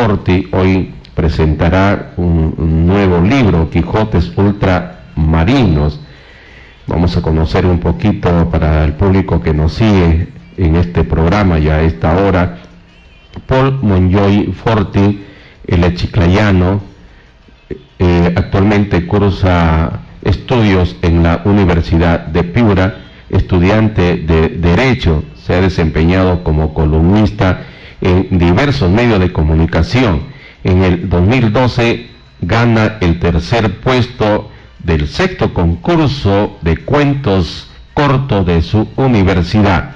Forti hoy presentará un nuevo libro, Quijotes Ultramarinos. Vamos a conocer un poquito para el público que nos sigue en este programa ya a esta hora. Paul Monjoy Forti, el chiclayano, actualmente cursa estudios en la Universidad de Piura, estudiante de Derecho, se ha desempeñado como columnista en diversos medios de comunicación. En el 2012 gana el tercer puesto del sexto concurso de cuentos cortos de su universidad.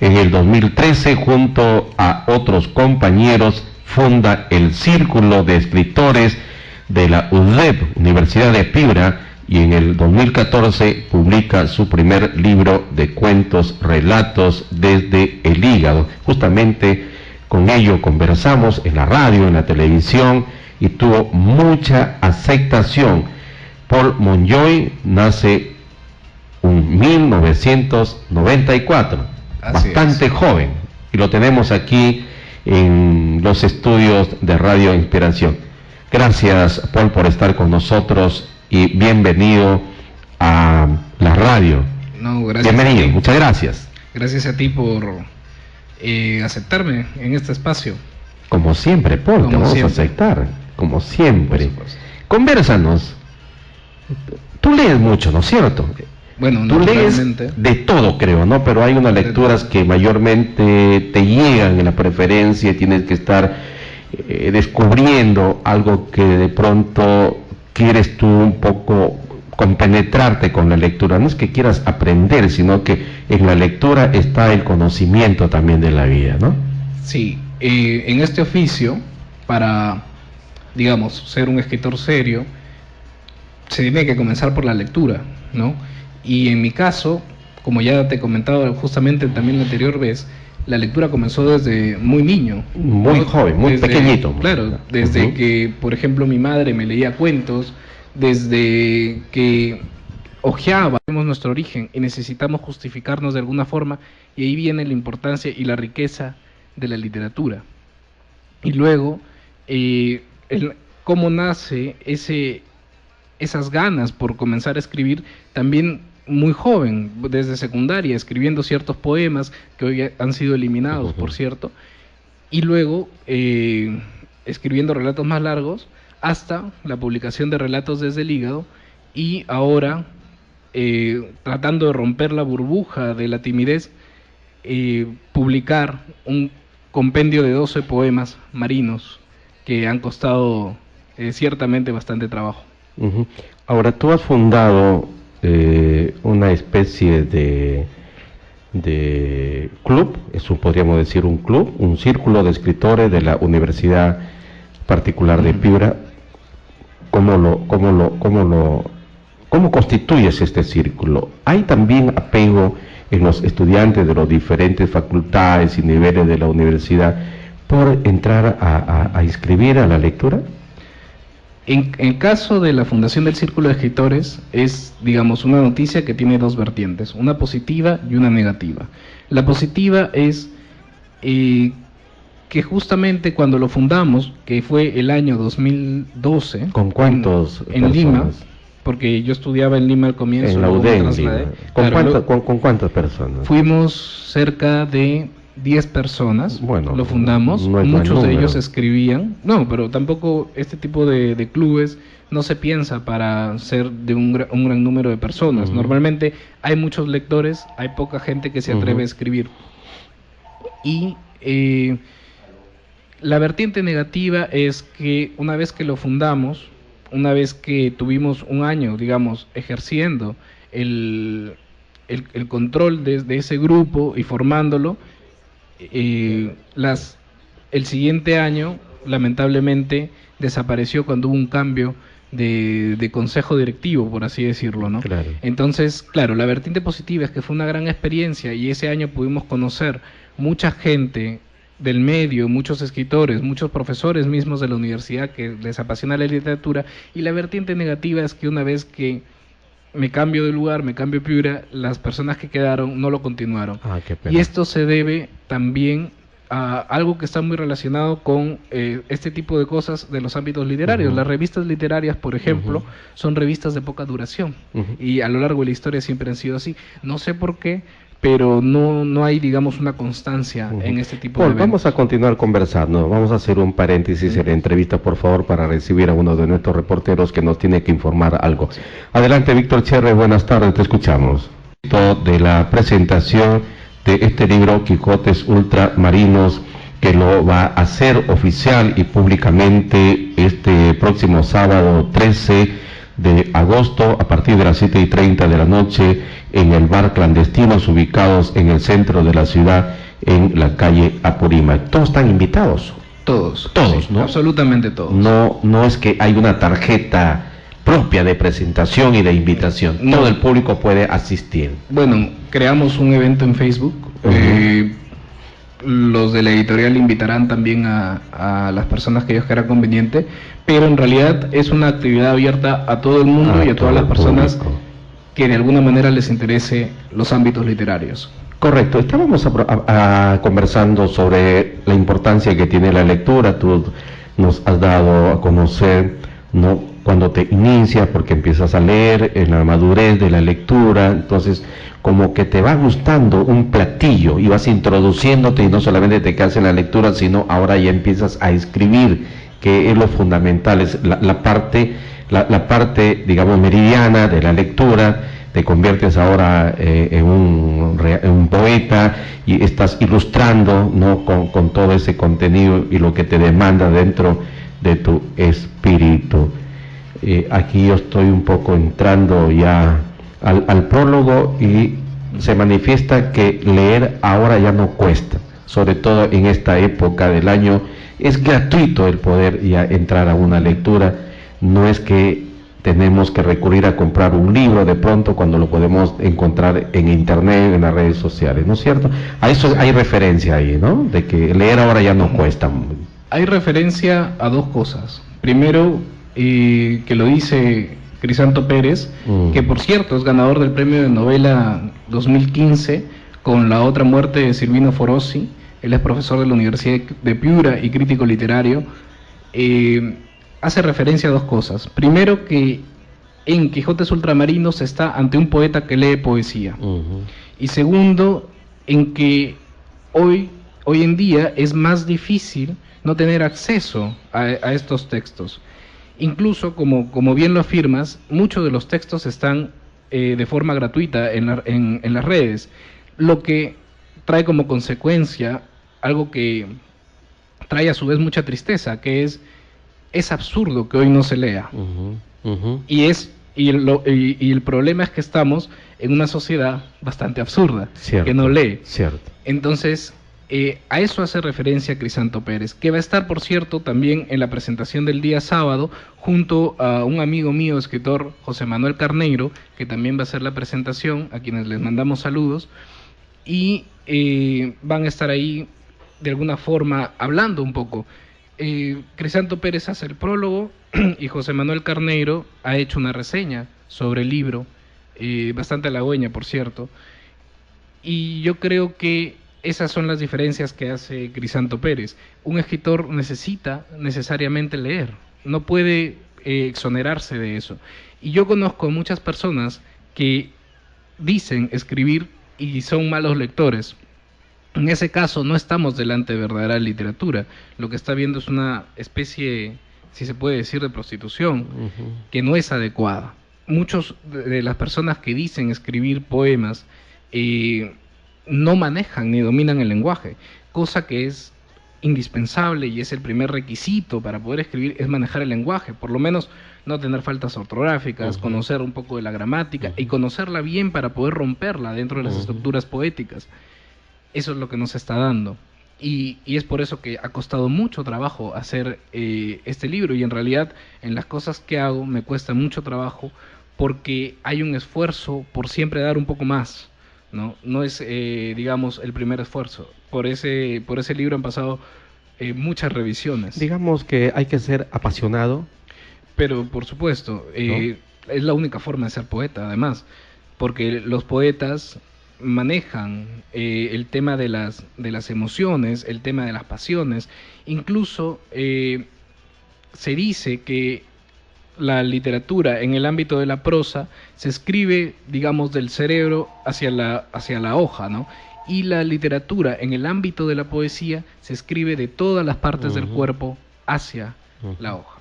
En el 2013, junto a otros compañeros, funda el Círculo de Escritores de la UDEP, Universidad de Piura, y en el 2014 publica su primer libro de cuentos, relatos desde el hígado. Justamente con ello conversamos en la radio, en la televisión, y tuvo mucha aceptación. Paul Monjoy nace en 1994, bastante joven, y lo tenemos aquí en los estudios de Radio Inspiración. Gracias, Paul, por estar con nosotros y bienvenido a la radio. No, gracias. Bienvenido, muchas gracias. Gracias a ti por aceptarme en este espacio. Como siempre, Paul, te vamos a aceptar, como siempre. Convérsanos. Tú lees mucho, ¿no es cierto? Bueno, tú lees de todo, creo, ¿no? Pero hay unas lecturas que mayormente te llegan en la preferencia y tienes que estar descubriendo algo que de pronto quieres tú un poco compenetrarte con la lectura. No es que quieras aprender, sino que en la lectura está el conocimiento también de la vida, ¿no? Sí, en este oficio, para, digamos, ser un escritor serio, se tiene que comenzar por la lectura, ¿no? Y en mi caso, como ya te he comentado justamente también la anterior vez, la lectura comenzó desde muy niño. Muy joven, muy pequeñito. Claro, desde que, por ejemplo, mi madre me leía cuentos, desde que hojeaba, vemos nuestro origen y necesitamos justificarnos de alguna forma, y ahí viene la importancia y la riqueza de la literatura. Y luego, cómo nace esas ganas por comenzar a escribir, también muy joven, desde secundaria, escribiendo ciertos poemas que hoy han sido eliminados, por cierto, y luego escribiendo relatos más largos, hasta la publicación de Relatos desde el hígado, y ahora tratando de romper la burbuja de la timidez, publicar un compendio de 12 poemas marinos que han costado ciertamente bastante trabajo. Ahora, tú has fundado una especie de club, eso podríamos decir un club, un círculo de escritores de la Universidad Particular de Piura. ¿Cómo constituyes este círculo? ¿Hay también apego en los estudiantes de las diferentes facultades y niveles de la universidad por entrar a inscribir a la lectura? En el caso de la fundación del Círculo de Escritores es, digamos, una noticia que tiene dos vertientes, una positiva y una negativa. La positiva es que justamente cuando lo fundamos, que fue el año 2012... ¿Con cuántos en Lima, porque yo estudiaba en Lima al comienzo. En la UDEM. ¿Con cuántas personas? Fuimos cerca de 10 personas, bueno, lo fundamos, no muchos de ellos escribían, no, pero tampoco este tipo de clubes no se piensa para ser de un gran número de personas. Normalmente hay muchos lectores, hay poca gente que se atreve a escribir. Y la vertiente negativa es que una vez que lo fundamos, una vez que tuvimos un año, digamos, ejerciendo el control de ese grupo y formándolo, el siguiente año lamentablemente desapareció cuando hubo un cambio de consejo directivo, por así decirlo, ¿no? Claro. Entonces, claro, la vertiente positiva es que fue una gran experiencia y ese año pudimos conocer mucha gente del medio, muchos escritores, muchos profesores mismos de la universidad que les apasiona la literatura, y la vertiente negativa es que una vez que me cambio de lugar, me cambio de Piura, las personas que quedaron no lo continuaron. Qué pena. Y esto se debe también algo que está muy relacionado con este tipo de cosas de los ámbitos literarios. Las revistas literarias, por ejemplo, son revistas de poca duración, y a lo largo de la historia siempre han sido así. No sé por qué, pero no hay, digamos, una constancia en este tipo de eventos. Vamos a continuar conversando. Vamos a hacer un paréntesis en la entrevista, por favor, para recibir a uno de nuestros reporteros que nos tiene que informar algo. Adelante, Víctor Cherre, buenas tardes, te escuchamos. De la presentación de este libro, Quijotes Ultramarinos, que lo va a hacer oficial y públicamente este próximo sábado 13 de agosto a partir de las 7:30 de la noche en el bar Clandestinos, ubicados en el centro de la ciudad, en la calle Apurímac. Todos están invitados. Todos, sí, ¿no? Absolutamente todos. No es que hay una tarjeta propia de presentación y de invitación. No. Todo el público puede asistir. Bueno, creamos un evento en Facebook. Los de la editorial invitarán también a las personas que ellos crean conveniente, pero en realidad es una actividad abierta a todo el mundo y a todas las personas que de alguna manera les interese los ámbitos literarios. Correcto, estábamos conversando sobre la importancia que tiene la lectura. Tú nos has dado a conocer, ¿no?, cuando te inicias, porque empiezas a leer, en la madurez de la lectura, entonces como que te va gustando un platillo y vas introduciéndote, y no solamente te quedas en la lectura, sino ahora ya empiezas a escribir, que es lo fundamental, es la parte, digamos, meridiana de la lectura. Te conviertes ahora en un poeta y estás ilustrando, ¿no?, con todo ese contenido y lo que te demanda dentro de tu espíritu. Aquí yo estoy un poco entrando ya al prólogo, y se manifiesta que leer ahora ya no cuesta, sobre todo en esta época del año. Es gratuito el poder ya entrar a una lectura. No es que tenemos que recurrir a comprar un libro de pronto cuando lo podemos encontrar en internet, en las redes sociales, ¿no es cierto? A eso hay referencia ahí, ¿no?, de que leer ahora ya no cuesta. Hay referencia a dos cosas. Primero, que lo dice Crisanto Pérez, que por cierto es ganador del premio de novela 2015 con La otra muerte de Silvino Forosi. Él es profesor de la Universidad de Piura y crítico literario. Hace referencia a dos cosas. Primero, que en Quijotes Ultramarinos está ante un poeta que lee poesía. Y segundo, en que hoy en día es más difícil no tener acceso a estos textos. Incluso, como bien lo afirmas, muchos de los textos están de forma gratuita en las redes, lo que trae como consecuencia algo que trae a su vez mucha tristeza, que es absurdo que hoy no se lea. Y el problema es que estamos en una sociedad bastante absurda, cierto, que no lee. Cierto. Entonces, a eso hace referencia Crisanto Pérez, que va a estar, por cierto, también en la presentación del día sábado, junto a un amigo mío, escritor, José Manuel Carneiro, que también va a hacer la presentación, a quienes les mandamos saludos, y van a estar ahí de alguna forma hablando un poco. Crisanto Pérez hace el prólogo y José Manuel Carneiro ha hecho una reseña sobre el libro, bastante halagüeña, por cierto, y yo creo que esas son las diferencias que hace Crisanto Pérez. Un escritor necesita necesariamente leer, no puede exonerarse de eso. Y yo conozco muchas personas que dicen escribir y son malos lectores. En ese caso no estamos delante de verdadera literatura. Lo que está viendo es una especie, si se puede decir, de prostitución, que no es adecuada. Muchos de las personas que dicen escribir poemas no manejan ni dominan el lenguaje, cosa que es indispensable y es el primer requisito para poder escribir, es manejar el lenguaje, por lo menos no tener faltas ortográficas, conocer un poco de la gramática y conocerla bien para poder romperla dentro de las estructuras poéticas. Eso es lo que nos está dando. Y es por eso que ha costado mucho trabajo hacer este libro, y en realidad en las cosas que hago me cuesta mucho trabajo porque hay un esfuerzo por siempre dar un poco más. No es, digamos, el primer esfuerzo. Por ese libro han pasado muchas revisiones. Digamos que hay que ser apasionado. Pero, por supuesto, ¿no? Es la única forma de ser poeta, además. Porque los poetas manejan el tema de las emociones, el tema de las pasiones. Incluso se dice que la literatura en el ámbito de la prosa se escribe, digamos, del cerebro hacia la hoja, ¿no? Y la literatura en el ámbito de la poesía se escribe de todas las partes del cuerpo hacia la hoja.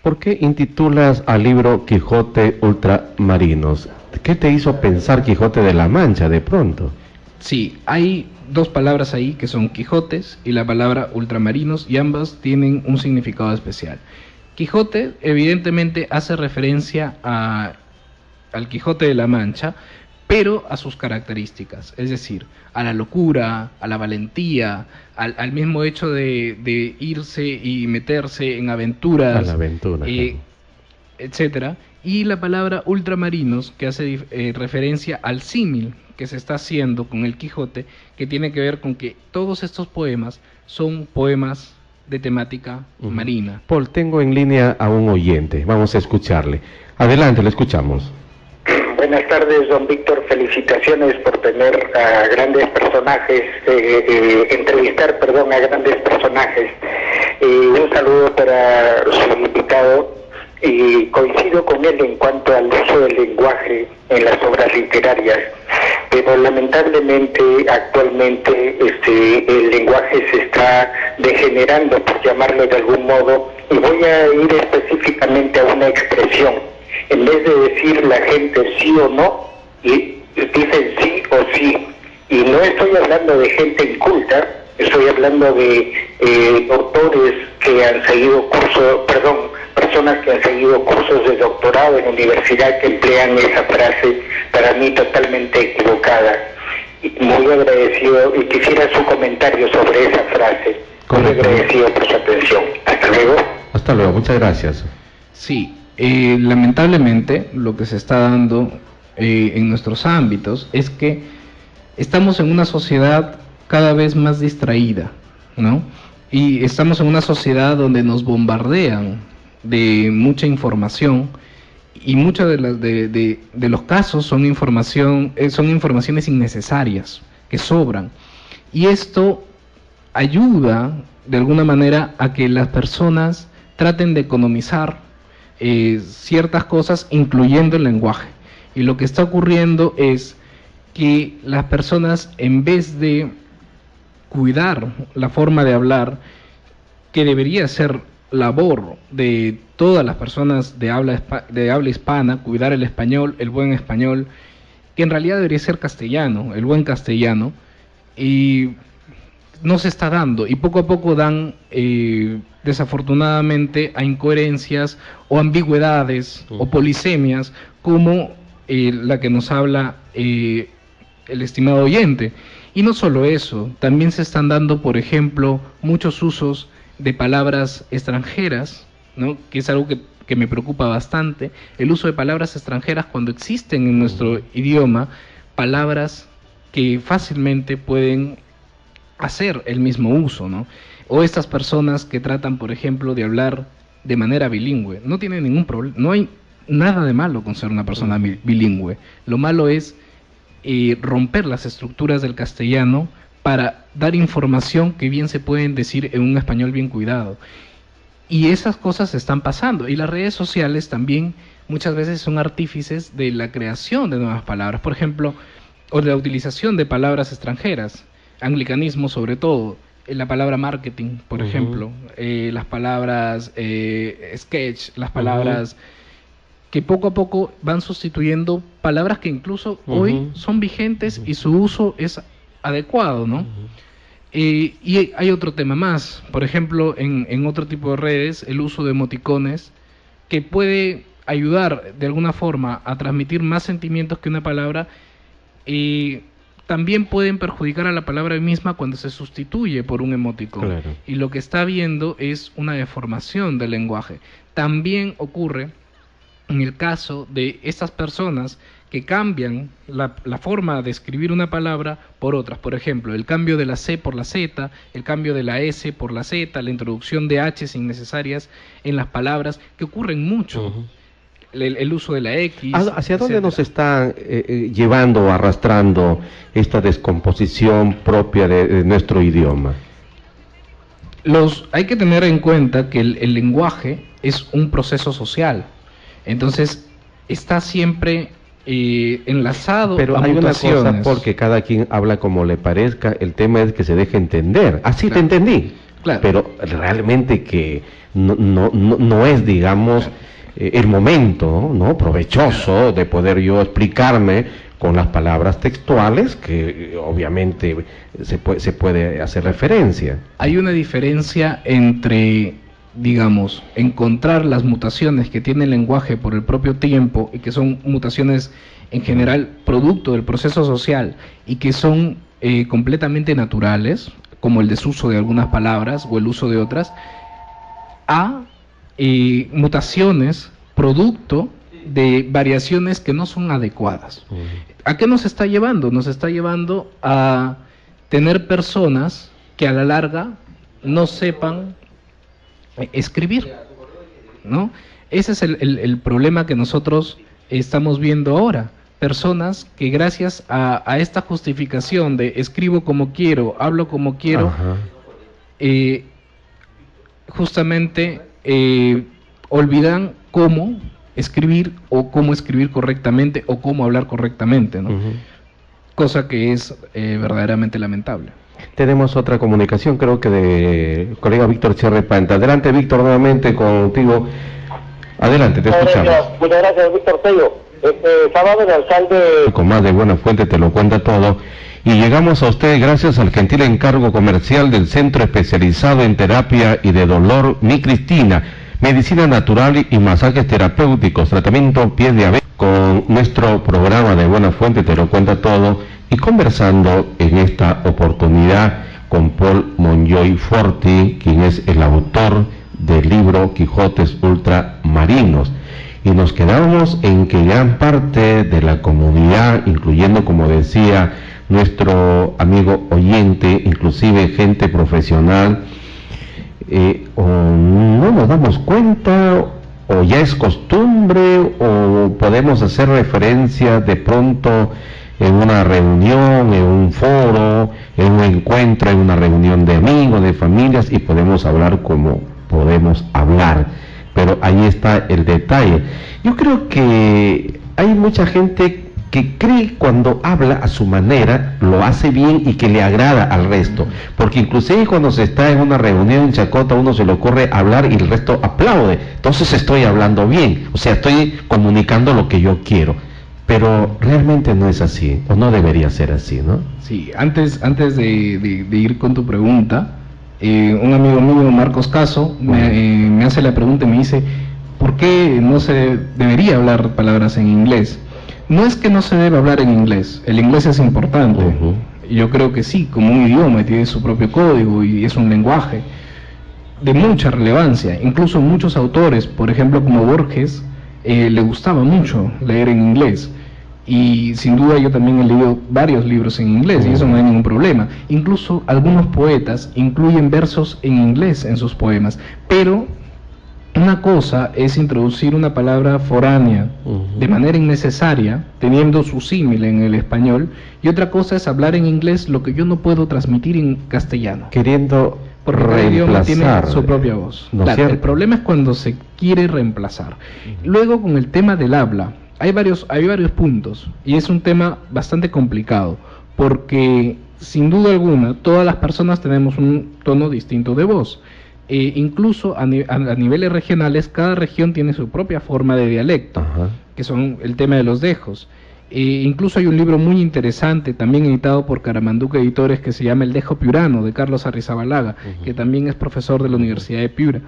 ¿Por qué intitulas al libro Quijote Ultramarinos? ¿Qué te hizo pensar Quijote de la Mancha de pronto? Sí, hay dos palabras ahí que son Quijotes y la palabra ultramarinos, y ambas tienen un significado especial. Quijote evidentemente hace referencia al Quijote de la Mancha, pero a sus características, es decir, a la locura, a la valentía, al mismo hecho de irse y meterse en aventuras, a la aventura, claro, etcétera. Y la palabra ultramarinos, que hace referencia al símil que se está haciendo con el Quijote, que tiene que ver con que todos estos poemas son poemas de temática marina. Paul, tengo en línea a un oyente, vamos a escucharle. Adelante, le escuchamos. Buenas tardes, don Víctor. Felicitaciones por tener a grandes personajes, entrevistar a grandes personajes. Un saludo para su invitado. Y coincido con él en cuanto al uso del lenguaje en las obras literarias, pero lamentablemente actualmente el lenguaje se está degenerando, por llamarlo de algún modo, y voy a ir específicamente a una expresión. En vez de decir la gente sí o no, y dicen sí o sí, y no estoy hablando de gente inculta, estoy hablando de doctores que han seguido personas que han seguido cursos de doctorado en universidad que emplean esa frase, para mí totalmente equivocada. Muy agradecido y quisiera su comentario sobre esa frase. Muy agradecido por su atención. Hasta luego. Hasta luego, muchas gracias. Sí, lamentablemente lo que se está dando en nuestros ámbitos es que estamos en una sociedad cada vez más distraída, ¿no? Y estamos en una sociedad donde nos bombardean de mucha información, y muchos de los casos son informaciones innecesarias, que sobran. Y esto ayuda de alguna manera a que las personas traten de economizar ciertas cosas, incluyendo el lenguaje. Y lo que está ocurriendo es que las personas, en vez de cuidar la forma de hablar, que debería ser labor de todas las personas de habla hispana, cuidar el español, el buen español, que en realidad debería ser castellano, el buen castellano, y no se está dando, y poco a poco dan desafortunadamente a incoherencias o ambigüedades o polisemias, como la que nos habla el estimado oyente. Y no solo eso, también se están dando, por ejemplo, muchos usos de palabras extranjeras, ¿no? Que es algo que me preocupa bastante, el uso de palabras extranjeras cuando existen en nuestro idioma palabras que fácilmente pueden hacer el mismo uso, ¿no? O estas personas que tratan, por ejemplo, de hablar de manera bilingüe. No tiene ningún problema, no hay nada de malo con ser una persona bilingüe. Lo malo es romper las estructuras del castellano para dar información que bien se pueden decir en un español bien cuidado. Y esas cosas están pasando. Y las redes sociales también muchas veces son artífices de la creación de nuevas palabras. Por ejemplo, o de la utilización de palabras extranjeras, anglicanismo sobre todo, la palabra marketing, por ejemplo, las palabras sketch, las palabras que poco a poco van sustituyendo palabras que incluso hoy son vigentes y su uso es adecuado, ¿no? Y hay otro tema más, por ejemplo, en otro tipo de redes, el uso de emoticones, que puede ayudar de alguna forma a transmitir más sentimientos que una palabra, y también pueden perjudicar a la palabra misma cuando se sustituye por un emoticón. Claro. Y lo que está habiendo es una deformación del lenguaje. También ocurre en el caso de estas personas que cambian la forma de escribir una palabra por otras. Por ejemplo, el cambio de la C por la Z, el cambio de la S por la Z, la introducción de H's innecesarias en las palabras, que ocurren mucho. el uso de la X. ¿Hacia dónde etcétera. nos está llevando o arrastrando esta descomposición propia de nuestro idioma? Hay que tener en cuenta que el lenguaje es un proceso social, entonces está siempre enlazado Pero a hay mutaciones. una cosa, porque cada quien habla como le parezca, el tema es que se deje entender. Así Claro. te entendí. Claro. Pero realmente que no es, digamos, el momento, ¿no? Provechoso de poder yo explicarme con las palabras textuales que obviamente se puede hacer referencia. Hay una diferencia entre, digamos, encontrar las mutaciones que tiene el lenguaje por el propio tiempo y que son mutaciones en general producto del proceso social y que son completamente naturales, como el desuso de algunas palabras o el uso de otras, a mutaciones producto de variaciones que no son adecuadas. ¿A qué nos está llevando? Nos está llevando a tener personas que a la larga no sepan escribir, ¿no? Ese es el problema que nosotros estamos viendo ahora. Personas que gracias a esta justificación de escribo como quiero, hablo como quiero, justamente olvidan cómo escribir o cómo escribir correctamente o cómo hablar correctamente, ¿no? Cosa que es verdaderamente lamentable. Tenemos otra comunicación, creo que de colega Víctor Cherrepanta. Adelante, Víctor, nuevamente contigo. Adelante, te escuchamos. Muchas gracias, Víctor Tello. Sábado el alcalde... Con más de buena fuente te lo cuenta todo. Y llegamos a usted gracias al gentil encargo comercial del Centro Especializado en Terapia y de Dolor Mi Cristina, Medicina Natural y Masajes Terapéuticos, Tratamiento Pies de Abeja, con nuestro programa de Buena Fuente te lo cuenta todo, y conversando en esta oportunidad con Paul Monjoy Forti, quien es el autor del libro Quijotes Ultramarinos. Y nos quedamos en que gran parte de la comunidad, incluyendo, como decía nuestro amigo oyente, inclusive gente profesional, o no nos damos cuenta, o ya es costumbre, o podemos hacer referencia de pronto en una reunión, en un foro, en un encuentro, en una reunión de amigos, de familias, y podemos hablar como podemos hablar. Pero ahí está el detalle. Yo creo que hay mucha gente que cree cuando habla a su manera, lo hace bien y que le agrada al resto. Porque inclusive cuando se está en una reunión en chacota, uno se le ocurre hablar y el resto aplaude. Entonces estoy hablando bien, o sea, estoy comunicando lo que yo quiero. Pero realmente no es así, o no debería ser así, ¿no? Sí, antes de ir con tu pregunta, un amigo mío, Marcos Caso, me hace la pregunta y me dice, ¿por qué no se debería hablar palabras en inglés? No es que no se debe hablar en inglés, el inglés es importante. Yo creo que sí, como un idioma, tiene su propio código y es un lenguaje de mucha relevancia. Incluso muchos autores, por ejemplo como Borges, le gustaba mucho leer en inglés. Y sin duda yo también he leído varios libros en inglés y eso no hay ningún problema. Incluso algunos poetas incluyen versos en inglés en sus poemas. Pero una cosa es introducir una palabra foránea de manera innecesaria, teniendo su símil en el español, y otra cosa es hablar en inglés lo que yo no puedo transmitir en castellano. Queriendo Porque cada idioma tiene su propia voz. ¿No Claro, cierto? el problema es cuando se quiere reemplazar. Luego, con el tema del habla, hay varios puntos, y es un tema bastante complicado, porque sin duda alguna todas las personas tenemos un tono distinto de voz. Incluso a niveles regionales, cada región tiene su propia forma de dialecto, que son el tema de los dejos. Incluso hay un libro muy interesante, también editado por Caramanduca Editores, que se llama El Dejo Piurano, de Carlos Arrizabalaga, que también es profesor de la Universidad de Piura,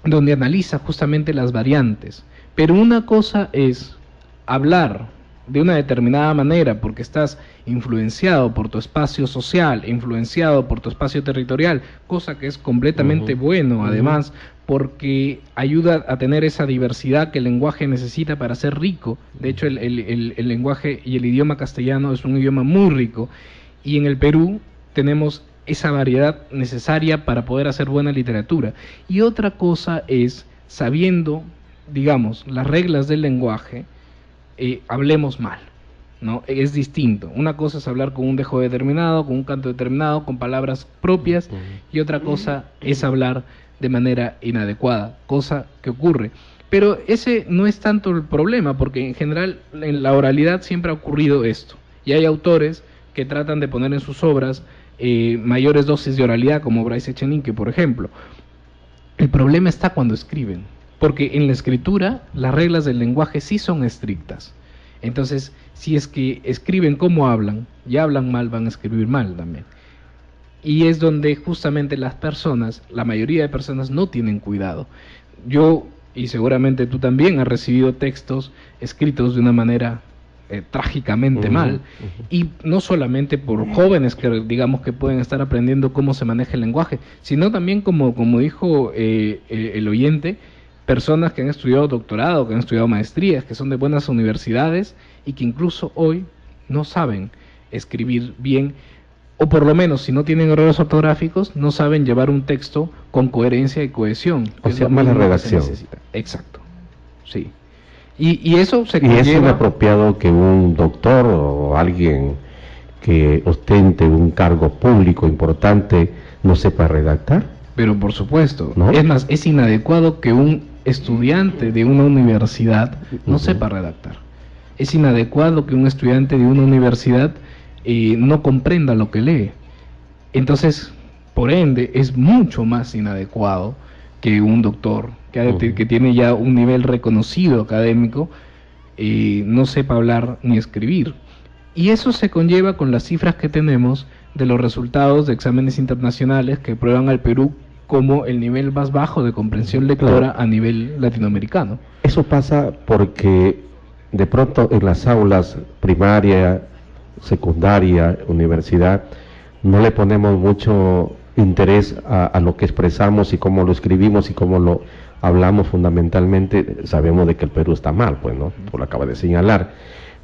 donde analiza justamente las variantes. Pero una cosa es hablar de una determinada manera porque estás influenciado por tu espacio social, influenciado por tu espacio territorial, cosa que es completamente bueno, además, porque ayuda a tener esa diversidad que el lenguaje necesita para ser rico. De hecho, el lenguaje y el idioma castellano es un idioma muy rico, y en el Perú tenemos esa variedad necesaria para poder hacer buena literatura. Y otra cosa es, sabiendo digamos, las reglas del lenguaje, hablemos mal, ¿no? Es distinto. Una cosa es hablar con un dejo determinado, con un canto determinado, con palabras propias, y otra cosa es hablar de manera inadecuada, cosa que ocurre. Pero ese no es tanto el problema, porque en general en la oralidad siempre ha ocurrido esto. Y hay autores que tratan de poner en sus obras mayores dosis de oralidad, como Bryce Echenique, por ejemplo. El problema está cuando escriben, porque en la escritura las reglas del lenguaje sí son estrictas. Entonces, si es que escriben como hablan, y hablan mal, van a escribir mal también. Y es donde justamente las personas, la mayoría de personas no tienen cuidado. Yo, y seguramente tú también, has recibido textos escritos de una manera trágicamente mal, y no solamente por jóvenes que digamos que pueden estar aprendiendo cómo se maneja el lenguaje, sino también como dijo el oyente, personas que han estudiado doctorado, que han estudiado maestrías, que son de buenas universidades y que incluso hoy no saben escribir bien, o por lo menos si no tienen errores ortográficos, no saben llevar un texto con coherencia y cohesión. O sea, mala redacción. Exacto, sí. Y eso se conlleva... ¿Y es inapropiado que un doctor o alguien que ostente un cargo público importante no sepa redactar? Pero por supuesto, ¿no? Es más, es inadecuado que un estudiante de una universidad no sepa redactar. Es inadecuado que un estudiante de una universidad no comprenda lo que lee. Entonces, por ende, es mucho más inadecuado que un doctor que tiene ya un nivel reconocido académico no sepa hablar ni escribir. Y eso se conlleva con las cifras que tenemos de los resultados de exámenes internacionales que prueban al Perú como el nivel más bajo de comprensión lectora a nivel latinoamericano. Eso pasa porque de pronto en las aulas primaria, secundaria, universidad, no le ponemos mucho interés a lo que expresamos y cómo lo escribimos y cómo lo hablamos fundamentalmente. Sabemos de que el Perú está mal, pues, ¿no? Tú lo acabas de señalar.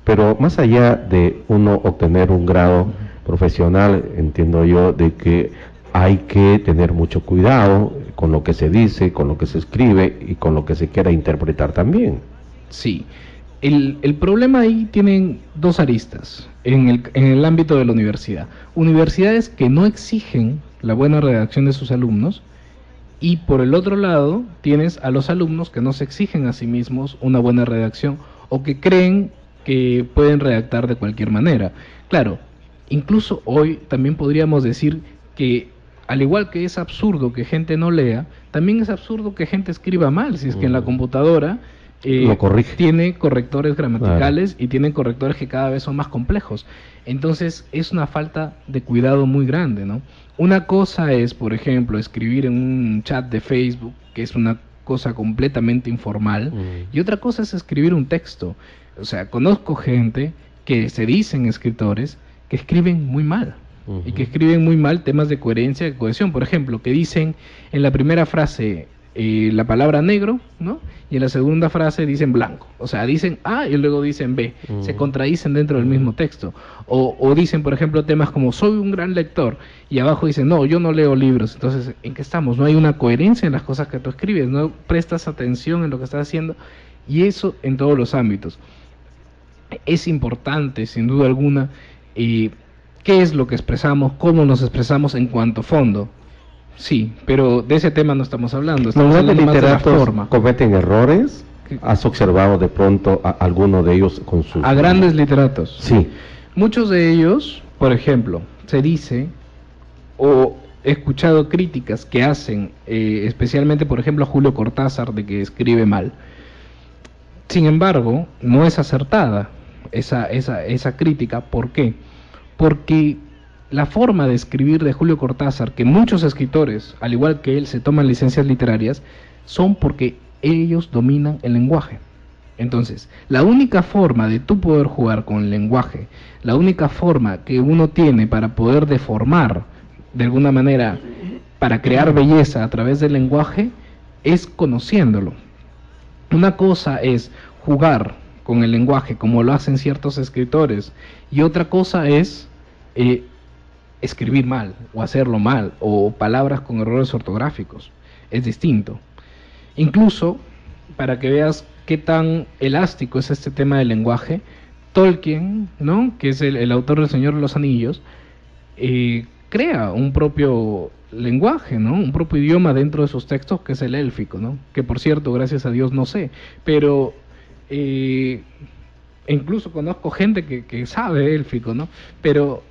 Pero más allá de uno obtener un grado profesional, entiendo yo de que hay que tener mucho cuidado con lo que se dice, con lo que se escribe y con lo que se quiera interpretar también. Sí. El problema ahí tienen dos aristas en el ámbito de la universidad. Universidades que no exigen la buena redacción de sus alumnos, y por el otro lado tienes a los alumnos que no se exigen a sí mismos una buena redacción o que creen que pueden redactar de cualquier manera. Claro, incluso hoy también podríamos decir que al igual que es absurdo que gente no lea, también es absurdo que gente escriba mal, si es que en la computadora lo corrige. Tiene correctores gramaticales y tiene correctores que cada vez son más complejos. Entonces es una falta de cuidado muy grande, ¿no? Una cosa es, por ejemplo, escribir en un chat de Facebook, que es una cosa completamente informal, y otra cosa es escribir un texto. O sea, conozco gente que se dicen escritores que escriben muy mal, y que escriben muy mal temas de coherencia y cohesión. Por ejemplo, que dicen en la primera frase la palabra negro, ¿no? Y en la segunda frase dicen blanco. O sea, dicen A y luego dicen B. Se contradicen dentro del mismo texto. O dicen, por ejemplo, temas como soy un gran lector, y abajo dicen, no, yo no leo libros. Entonces, ¿en qué estamos? No hay una coherencia en las cosas que tú escribes, no prestas atención en lo que estás haciendo, y eso en todos los ámbitos. Es importante, sin duda alguna, qué es lo que expresamos, cómo nos expresamos en cuanto fondo. Sí, pero de ese tema no estamos hablando. Estamos ¿Los hablando literatos más de la forma. cometen errores? ¿Has observado de pronto a alguno de ellos con sus... A grandes literatos? Sí. Muchos de ellos, por ejemplo, se dice, o he escuchado críticas que hacen, especialmente, por ejemplo, a Julio Cortázar, de que escribe mal. Sin embargo, no es acertada esa crítica. ¿Por qué? Porque la forma de escribir de Julio Cortázar, que muchos escritores, al igual que él, se toman licencias literarias, son porque ellos dominan el lenguaje. Entonces, la única forma de tú poder jugar con el lenguaje, la única forma que uno tiene para poder deformar, de alguna manera, para crear belleza a través del lenguaje, es conociéndolo. Una cosa es jugar con el lenguaje, como lo hacen ciertos escritores, y otra cosa es escribir mal, o hacerlo mal, o palabras con errores ortográficos. Es distinto. Incluso para que veas qué tan elástico es este tema del lenguaje, Tolkien, ¿no?, que es el autor del Señor de los Anillos, crea un propio lenguaje, ¿no?, un propio idioma dentro de sus textos, que es el élfico, ¿no?, que por cierto, gracias a Dios no sé, pero incluso conozco gente que sabe élfico, ¿no?, pero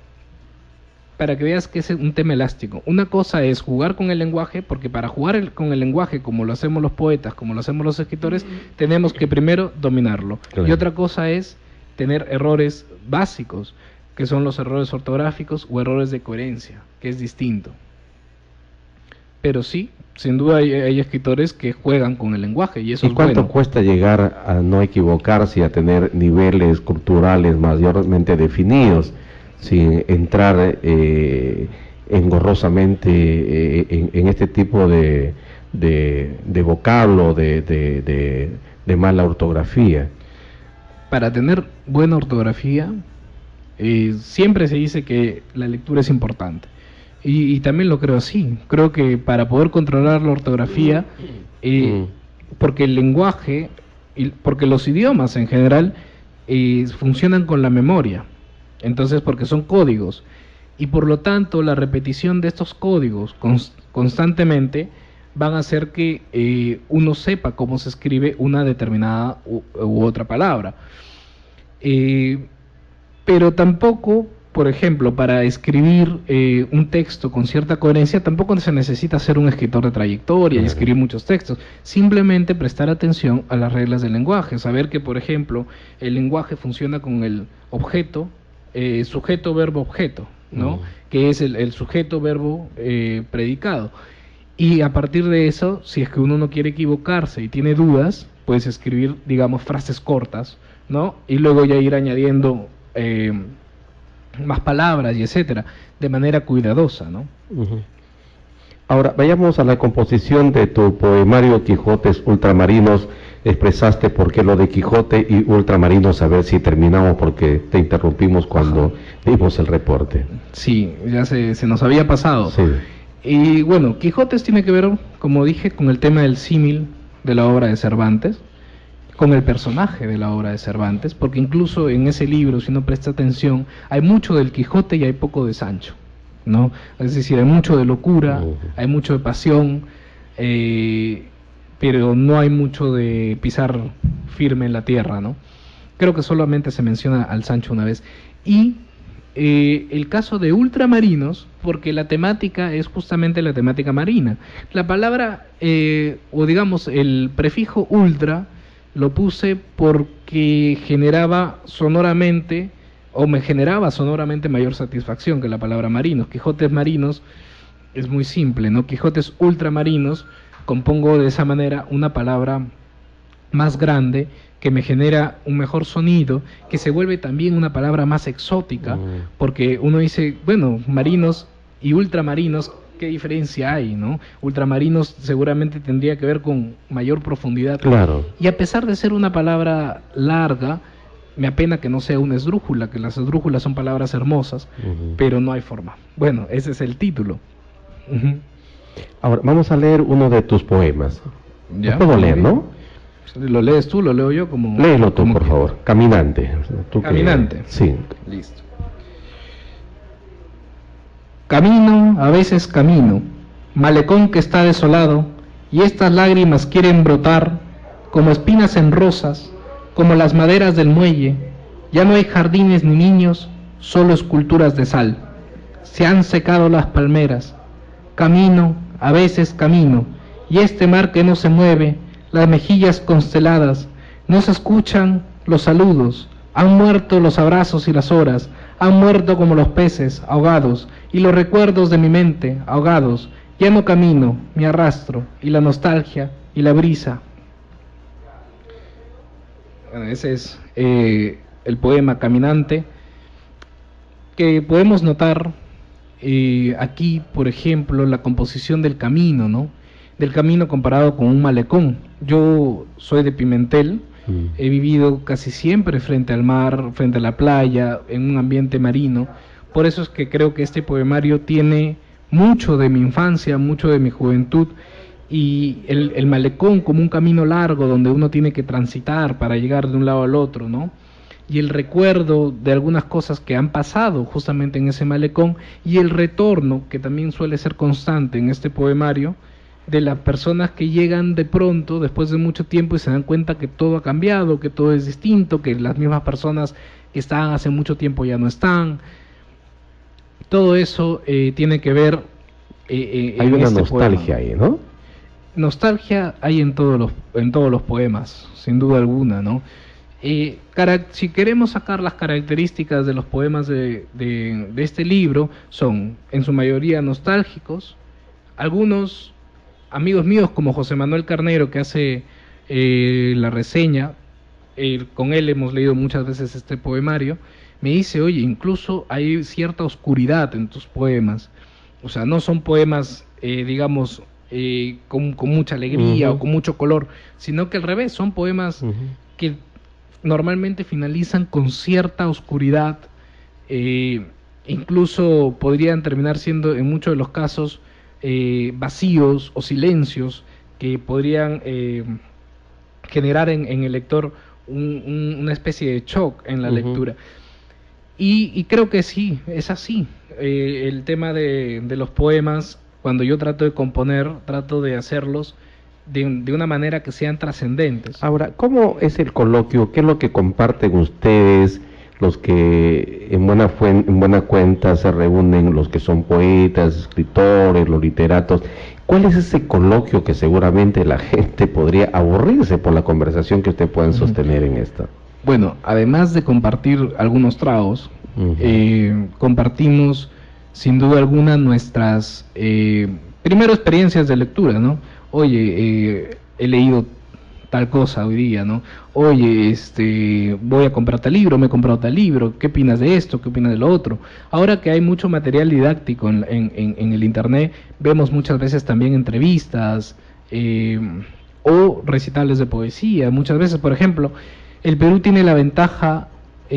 para que veas que es un tema elástico. Una cosa es jugar con el lenguaje, porque para jugar con el lenguaje, como lo hacemos los poetas, como lo hacemos los escritores, tenemos que primero dominarlo. Claro. Y otra cosa es tener errores básicos, que son los errores ortográficos o errores de coherencia, que es distinto. Pero sí, sin duda hay escritores que juegan con el lenguaje, y eso es bueno. ¿Y cuánto cuesta llegar a no equivocarse y a tener niveles culturales mayormente definidos, sin entrar engorrosamente en este tipo de vocablo, de mala ortografía? Para tener buena ortografía, siempre se dice que la lectura es importante, y también lo creo así. Creo que para poder controlar la ortografía, porque el lenguaje, porque los idiomas en general funcionan con la memoria, entonces porque son códigos, y por lo tanto la repetición de estos códigos constantemente van a hacer que uno sepa cómo se escribe una determinada u otra palabra. Pero tampoco, por ejemplo, para escribir un texto con cierta coherencia, tampoco se necesita ser un escritor de trayectoria y escribir muchos textos. Simplemente prestar atención a las reglas del lenguaje, saber que, por ejemplo, el lenguaje funciona con el objeto, sujeto, verbo, objeto, ¿no? Que es el sujeto, verbo, predicado. Y a partir de eso, si es que uno no quiere equivocarse y tiene dudas, puedes escribir, digamos, frases cortas, ¿no? Y luego ya ir añadiendo más palabras y etcétera, de manera cuidadosa, ¿no? Ahora, vayamos a la composición de tu poemario Quijotes Ultramarinos. Expresaste por qué lo de Quijote y Ultramarinos, a ver si terminamos, porque te interrumpimos cuando dimos el reporte. Sí, ya se nos había pasado. Sí. Y bueno, Quijotes tiene que ver, como dije, con el tema del símil de la obra de Cervantes, con el personaje de la obra de Cervantes, porque incluso en ese libro, si uno presta atención, hay mucho del Quijote y hay poco de Sancho, ¿no? Es decir, hay mucho de locura, hay mucho de pasión, pero no hay mucho de pisar firme en la tierra, ¿no? Creo que solamente se menciona al Sancho una vez. Y el caso de Ultramarinos, porque la temática es justamente la temática marina. La palabra, o digamos, el prefijo ultra, lo puse porque generaba sonoramente, o me generaba sonoramente mayor satisfacción que la palabra marinos. Quijotes marinos es muy simple, ¿no? Quijotes ultramarinos, compongo de esa manera una palabra más grande que me genera un mejor sonido, que se vuelve también una palabra más exótica, porque uno dice, bueno, marinos y ultramarinos, ¿qué diferencia hay, no? Ultramarinos seguramente tendría que ver con mayor profundidad. Claro. Y a pesar de ser una palabra larga, me apena que no sea una esdrújula, que las esdrújulas son palabras hermosas, pero no hay forma. Bueno, ese es el título. Ahora, vamos a leer uno de tus poemas. ¿Ya? ¿Lo puedo leer, no? ¿Lo lees tú, lo leo yo? Como léelo tú, como por favor. Caminante. Caminante. Sí. Listo. Camino, a veces camino, malecón que está desolado, y estas lágrimas quieren brotar, como espinas en rosas, como las maderas del muelle. Ya no hay jardines ni niños, solo esculturas de sal. Se han secado las palmeras. Camino, a veces camino, y este mar que no se mueve, las mejillas consteladas, no se escuchan los saludos, han muerto los abrazos y las horas, han muerto como los peces, ahogados, y los recuerdos de mi mente, ahogados, ya no camino, me arrastro, y la nostalgia, y la brisa. Bueno, ese es el poema Caminante, que podemos notar aquí, por ejemplo, la composición del camino, ¿no? Del camino comparado con un malecón. Yo soy de Pimentel, he vivido casi siempre frente al mar, frente a la playa, en un ambiente marino. Por eso es que creo que este poemario tiene mucho de mi infancia, mucho de mi juventud, y el malecón como un camino largo donde uno tiene que transitar para llegar de un lado al otro, ¿no? Y el recuerdo de algunas cosas que han pasado justamente en ese malecón, y el retorno, que también suele ser constante en este poemario, de las personas que llegan de pronto, después de mucho tiempo, y se dan cuenta que todo ha cambiado, que todo es distinto, que las mismas personas que estaban hace mucho tiempo ya no están. Todo eso tiene que ver hay una nostalgia poema. Ahí, ¿no? Nostalgia hay en todos los poemas, sin duda alguna, ¿no? Si queremos sacar las características de los poemas de este libro, son en su mayoría nostálgicos. Algunos amigos míos como José Manuel Carnero, que hace la reseña, con él hemos leído muchas veces este poemario, me dice, oye, incluso hay cierta oscuridad en tus poemas. O sea, no son poemas, digamos, con mucha alegría o con mucho color, sino que al revés, son poemas que normalmente finalizan con cierta oscuridad, incluso podrían terminar siendo en muchos de los casos vacíos o silencios que podrían generar en el lector una especie de shock en la lectura. Y creo que sí, es así. El tema de los poemas, cuando yo trato de componer, trato de hacerlos de una manera que sean trascendentes. Ahora, ¿cómo es el coloquio? ¿Qué es lo que comparten ustedes, los que en buena cuenta se reúnen, los que son poetas, escritores, los literatos? ¿Cuál es ese coloquio que seguramente la gente podría aburrirse por la conversación que ustedes puedan sostener en esto? Bueno, además de compartir algunos tragos, compartimos sin duda alguna nuestras primero experiencias de lectura, ¿no? Oye, he leído tal cosa hoy día, ¿no? Oye, voy a comprar tal libro, me he comprado tal libro, ¿qué opinas de esto? ¿Qué opinas de lo otro? Ahora que hay mucho material didáctico en el internet, vemos muchas veces también entrevistas o recitales de poesía. Muchas veces, por ejemplo, el Perú tiene la ventaja, o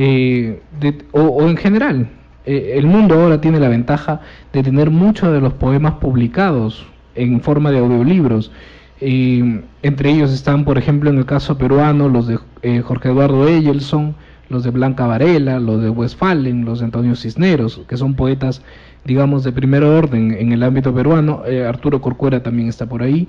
en general, el mundo ahora tiene la ventaja de tener muchos de los poemas publicados en forma de audiolibros. Entre ellos están, por ejemplo, en el caso peruano, los de Jorge Eduardo Eyelson, los de Blanca Varela, los de Westphalen, los de Antonio Cisneros, que son poetas, digamos, de primer orden en el ámbito peruano. Arturo Corcuera también está por ahí.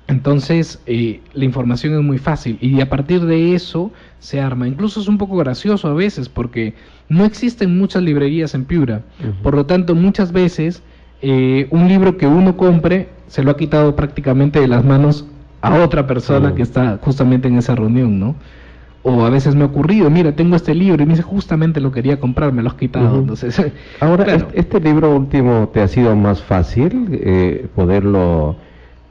Entonces, la información es muy fácil, y a partir de eso se arma. Incluso es un poco gracioso a veces, porque no existen muchas librerías en Piura. Por lo tanto, muchas veces un libro que uno compre se lo ha quitado prácticamente de las manos a otra persona que está justamente en esa reunión, ¿no? O a veces me ha ocurrido, mira, tengo este libro y me dice, justamente lo quería comprar, me lo has quitado. Entonces, ahora, claro. ¿Este libro último te ha sido más fácil poderlo,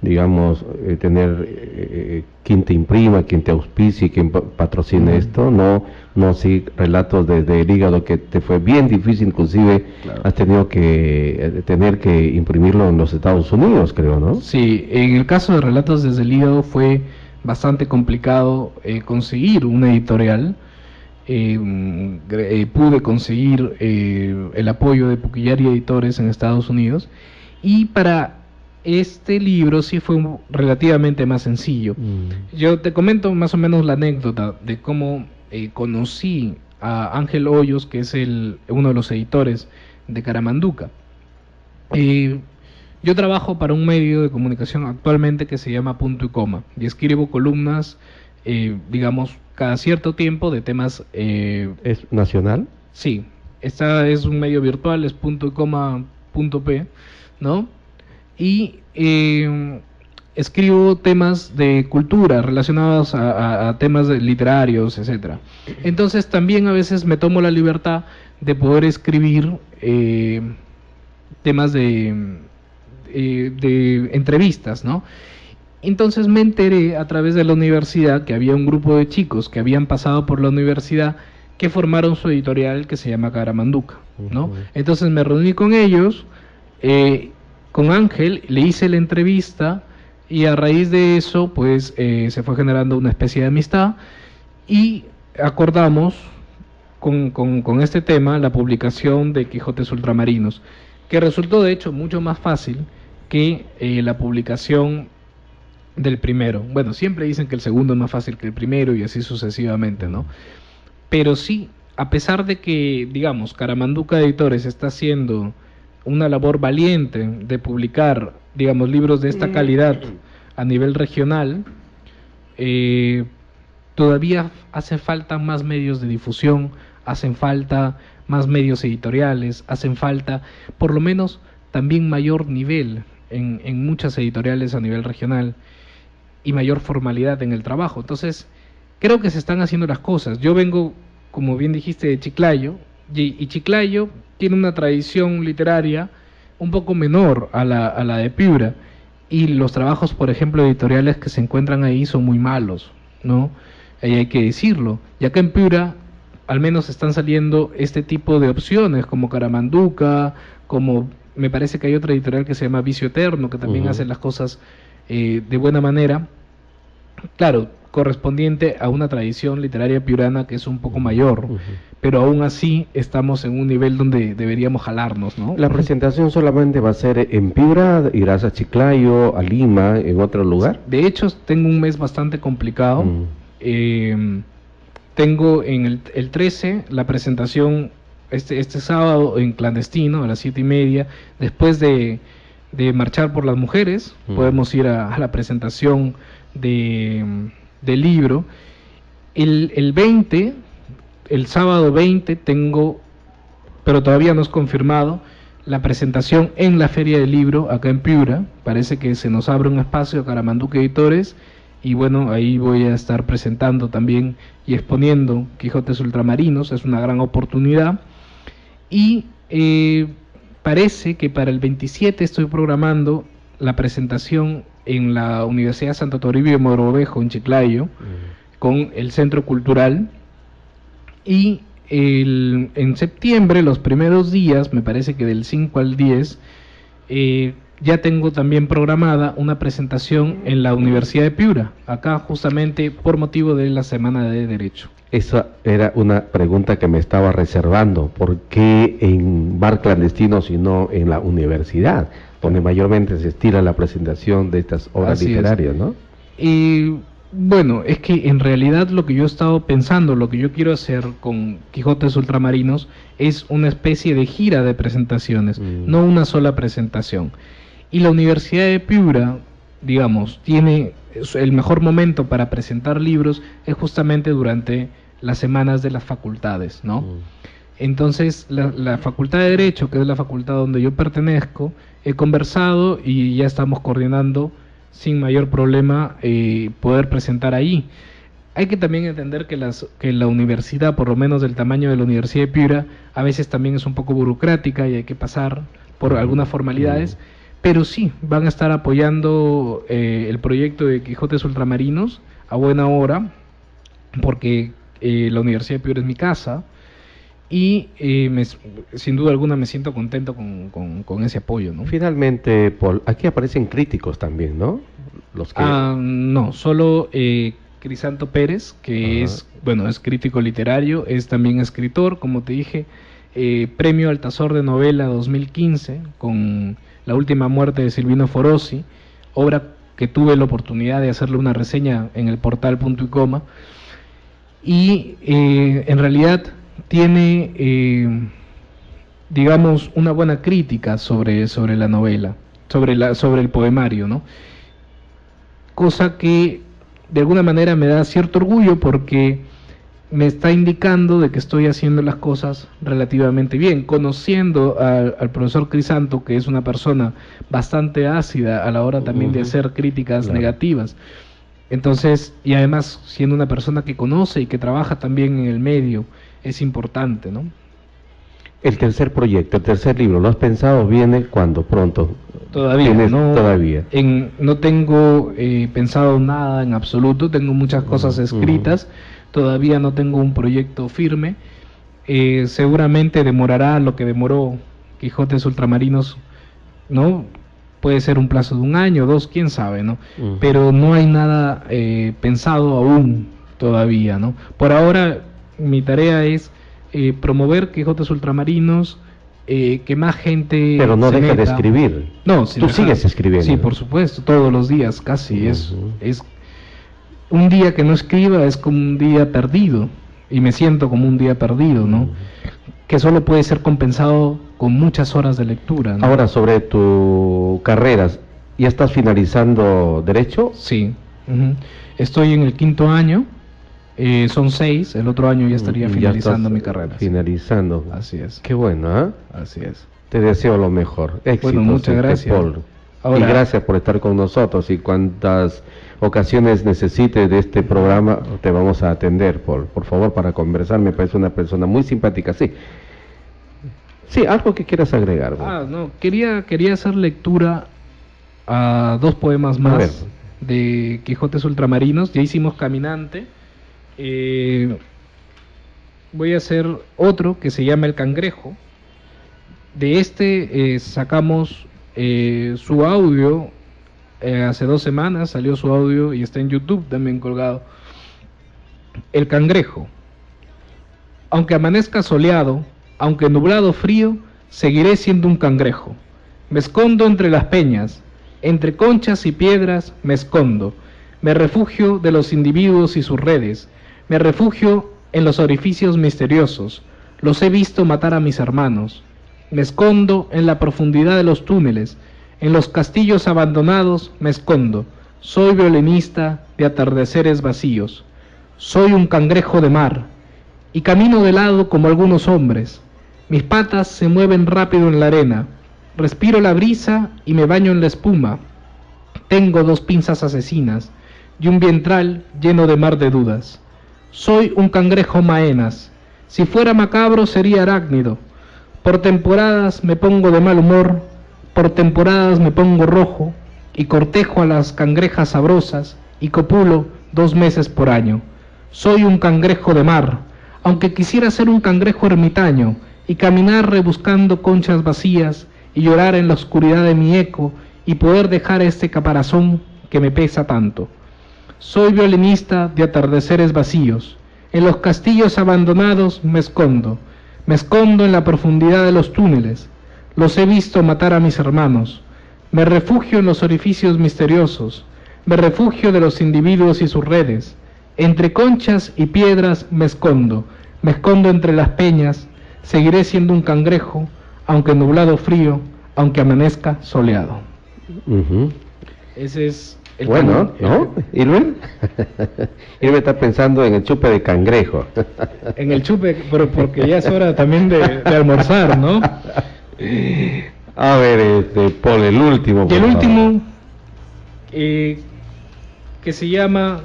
digamos, tener quien te imprima, quien te auspicie, quien patrocine esto? No así relatos del hígado, que te fue bien difícil, inclusive claro. Has tenido que tener que imprimirlo en los Estados Unidos, creo, ¿no? Sí, en el caso de Relatos desde el hígado fue bastante complicado conseguir una editorial. Pude conseguir el apoyo de Puquillari Editores en Estados Unidos, y para este libro sí fue relativamente más sencillo. Yo te comento más o menos la anécdota de cómo conocí a Ángel Hoyos, que es uno de los editores de Caramanduca. Yo trabajo para un medio de comunicación actualmente que se llama Punto y Coma, y escribo columnas, digamos, cada cierto tiempo de temas... ¿Es nacional? Sí, esta es un medio virtual, es Punto y Coma .p, ¿no? Y escribo temas de cultura relacionados a temas literarios, etcétera. Entonces también a veces me tomo la libertad de poder escribir temas de entrevistas, ¿no? Entonces me enteré a través de la universidad que había un grupo de chicos que habían pasado por la universidad que formaron su editorial que se llama Caramanduca, ¿no? Entonces me reuní con ellos, con Ángel, le hice la entrevista, y a raíz de eso pues se fue generando una especie de amistad, y acordamos con este tema la publicación de Quijotes Ultramarinos, que resultó de hecho mucho más fácil que la publicación del primero. Bueno, siempre dicen que el segundo es más fácil que el primero y así sucesivamente, ¿no? Pero sí, a pesar de que, digamos, Caramanduca Editores está haciendo una labor valiente de publicar, digamos, libros de esta calidad a nivel regional, todavía hacen falta más medios de difusión, hacen falta más medios editoriales, hacen falta por lo menos también mayor nivel en muchas editoriales a nivel regional y mayor formalidad en el trabajo. Entonces, creo que se están haciendo las cosas. Yo vengo, como bien dijiste, de Chiclayo, y Chiclayo tiene una tradición literaria un poco menor a la de Piura, y los trabajos, por ejemplo, editoriales que se encuentran ahí son muy malos, ¿no? Ahí hay que decirlo. Y acá en Piura, al menos están saliendo este tipo de opciones, como Caramanduca, como me parece que hay otra editorial que se llama Vicio Eterno, que también hace las cosas de buena manera. Claro, correspondiente a una tradición literaria piurana que es un poco mayor, pero aún así estamos en un nivel donde deberíamos jalarnos, ¿no? ¿La presentación solamente va a ser en Piura? ¿Irás a Chiclayo, a Lima, en otro lugar? De hecho, tengo un mes bastante complicado. Tengo en el 13 la presentación este sábado en clandestino a las 7:30, después de marchar por las mujeres. Podemos ir a la presentación del libro. El 20, el sábado 20 tengo, pero todavía no es confirmado, la presentación en la Feria del Libro acá en Piura. Parece que se nos abre un espacio a Caramanduca Editores, y bueno, ahí voy a estar presentando también y exponiendo Quijotes Ultramarinos. Es una gran oportunidad. Y parece que para el 27 estoy programando la presentación en la Universidad Santo Toribio de Mogrovejo, en Chiclayo, con el Centro Cultural. Y en septiembre, los primeros días, me parece que del 5 al 10, ya tengo también programada una presentación en la Universidad de Piura, acá justamente por motivo de la Semana de Derecho. Esa era una pregunta que me estaba reservando. ¿Por qué en bar clandestino si no en la universidad, donde mayormente se estira la presentación de estas obras literarias, ¿no? Y bueno, es que en realidad lo que yo he estado pensando, lo que yo quiero hacer con Quijotes Ultramarinos es una especie de gira de presentaciones, no una sola presentación. Y la Universidad de Piura, digamos, tiene el mejor momento para presentar libros es justamente durante las semanas de las facultades, ¿no? Entonces, la Facultad de Derecho, que es la facultad donde yo pertenezco, he conversado y ya estamos coordinando sin mayor problema poder presentar ahí. Hay que también entender que la universidad, por lo menos del tamaño de la Universidad de Piura, a veces también es un poco burocrática y hay que pasar por algunas formalidades. Pero sí, van a estar apoyando el proyecto de Quijotes Ultramarinos a buena hora, porque la Universidad de Piura es mi casa, y sin duda alguna me siento contento con ese apoyo, ¿no? Finalmente, Paul, aquí aparecen críticos también, ¿no? Los que... no, solo Crisanto Pérez, que es crítico literario, es también escritor, como te dije, Premio Altazor de Novela 2015, con La Última Muerte de Silvino Forosi, obra que tuve la oportunidad de hacerle una reseña en el portal Punto y Coma, y en realidad tiene, digamos, una buena crítica sobre la novela, sobre el poemario, ¿no? Cosa que de alguna manera me da cierto orgullo, porque me está indicando de que estoy haciendo las cosas relativamente bien, conociendo al profesor Crisanto, que es una persona bastante ácida a la hora también de hacer críticas negativas. Entonces, y además siendo una persona que conoce y que trabaja también en el medio, es importante, ¿no? El tercer proyecto, el tercer libro, ¿lo has pensado? ¿Viene cuándo? ¿Pronto? Todavía no. Todavía. No tengo pensado nada en absoluto, tengo muchas cosas escritas. Todavía no tengo un proyecto firme. Seguramente demorará lo que demoró Quijotes Ultramarinos, ¿no? Puede ser un plazo de 1 año, 2, quién sabe, ¿no? Pero no hay nada pensado aún todavía, ¿no? Por ahora mi tarea es promover Quijotes Ultramarinos, que más gente... Pero no se deja de meta. escribir. No, sin Tú dejar. sigues escribiendo. Sí, por supuesto, todos los días casi. Ujú. Es un día que no escriba es como un día perdido, y me siento como un día perdido, ¿no? Ujú. Que solo puede ser compensado con muchas horas de lectura, ¿no? Ahora, sobre tu carrera, ¿ya estás finalizando Derecho? Sí. Ujú. Estoy en el 5º año, son 6, el otro año ya estaría Ya finalizando estás mi carrera. sí. Finalizando. Así es, Qué bueno, ¿ah? así es. Te deseo lo mejor. Éxitos, Bueno, muchas gracias. Paul. Ahora- Y gracias por estar con nosotros. Y cuantas ocasiones necesites de este programa, te vamos a atender, Paul. Por favor, para conversar. Me parece una persona muy simpática. Sí. Sí, algo que quieras agregar. Ah, no, quería hacer lectura a 2 poemas A ver. más de Quijotes Ultramarinos. Ya hicimos Caminante. Voy a hacer otro que se llama El Cangrejo. De este sacamos su audio hace 2 semanas, salió su audio y está en YouTube también colgado. El Cangrejo. Aunque amanezca soleado, aunque nublado frío, seguiré siendo un cangrejo. Me escondo entre las peñas, entre conchas y piedras me escondo. Me refugio de los individuos y sus redes. Me refugio en los orificios misteriosos. Los he visto matar a mis hermanos. Me escondo en la profundidad de los túneles. En los castillos abandonados me escondo. Soy violinista de atardeceres vacíos. Soy un cangrejo de mar y camino de lado como algunos hombres. Mis patas se mueven rápido en la arena. Respiro la brisa y me baño en la espuma. Tengo 2 pinzas asesinas y un vientral lleno de mar de dudas. Soy un cangrejo maenas. Si fuera macabro sería arácnido. Por temporadas me pongo de mal humor, por temporadas me pongo rojo y cortejo a las cangrejas sabrosas y copulo 2 meses por año. Soy un cangrejo de mar, aunque quisiera ser un cangrejo ermitaño y caminar rebuscando conchas vacías y llorar en la oscuridad de mi eco y poder dejar este caparazón que me pesa tanto. Soy violinista de atardeceres vacíos. En los castillos abandonados me escondo en la profundidad de los túneles. Los he visto matar a mis hermanos. Me refugio en los orificios misteriosos. Me refugio de los individuos y sus redes. Entre conchas y piedras me escondo entre las peñas. Seguiré siendo un cangrejo, aunque nublado frío, aunque amanezca soleado. Ujú. Ese es el Bueno, ¿no? ¿Irwin? Irwin está pensando en el chupe de cangrejo. En el chupe, pero porque ya es hora también de almorzar, ¿no? A ver, Paul, el último. Y por el favor. último, que se llama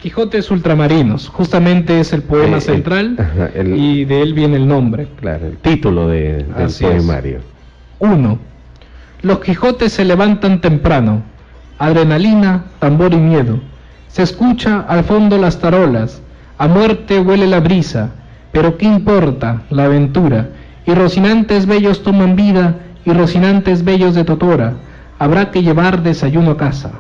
Quijotes Ultramarinos, justamente es el poema central ajá, y de él viene el nombre. Claro, el título del Así es. poemario. 1. Los Quijotes se levantan temprano, adrenalina, tambor y miedo. Se escucha al fondo las tarolas, a muerte huele la brisa, pero ¿qué importa la aventura? Y Rocinantes bellos toman vida, y Rocinantes bellos de totora, habrá que llevar desayuno a casa.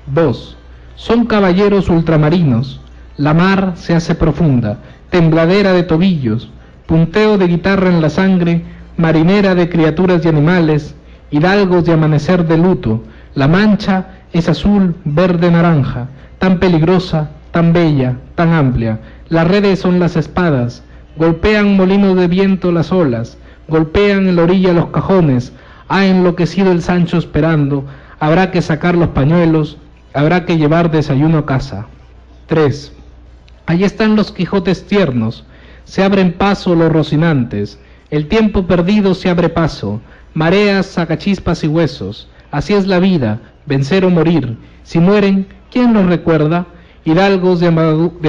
2. Son caballeros ultramarinos, la mar se hace profunda, tembladera de tobillos, punteo de guitarra en la sangre, marinera de criaturas y animales, hidalgos de amanecer de luto, la mancha es azul, verde, naranja, tan peligrosa, tan bella, tan amplia, las redes son las espadas, golpean molinos de viento las olas, golpean en la orilla los cajones, ha enloquecido el Sancho esperando, habrá que sacar los pañuelos, habrá que llevar desayuno a casa. 3. Allí están los Quijotes tiernos, se abren paso los Rocinantes, el tiempo perdido se abre paso, mareas, sacachispas y huesos, así es la vida, vencer o morir, si mueren, ¿quién los recuerda? Hidalgos de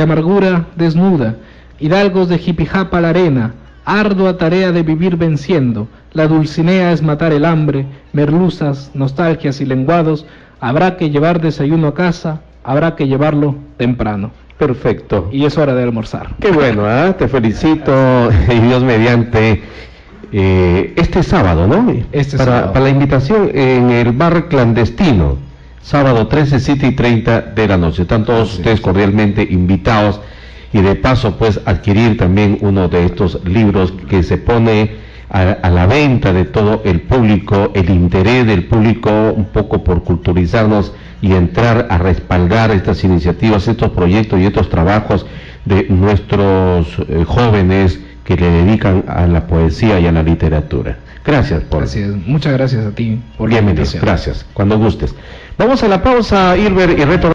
amargura desnuda, hidalgos de jipijapa la arena, ardua tarea de vivir venciendo, la Dulcinea es matar el hambre, merluzas, nostalgias y lenguados, habrá que llevar desayuno a casa, habrá que llevarlo temprano. Perfecto. Y es hora de almorzar. Qué bueno, ¿ah? Te felicito y Dios mediante. Este sábado, ¿no? Sábado. Para la invitación en el bar clandestino, sábado 13, 7 y 30 de la noche. Están todos ustedes cordialmente invitados y de paso pues adquirir también uno de estos libros que se pone a la venta de todo el público, el interés del público un poco por culturizarnos y entrar a respaldar estas iniciativas, estos proyectos y estos trabajos de nuestros jóvenes que le dedican a la poesía y a la literatura. Gracias por... Gracias, muchas gracias a ti por Bienvenido, gracias, cuando gustes. Vamos a la pausa, Hilbert, y retornamos.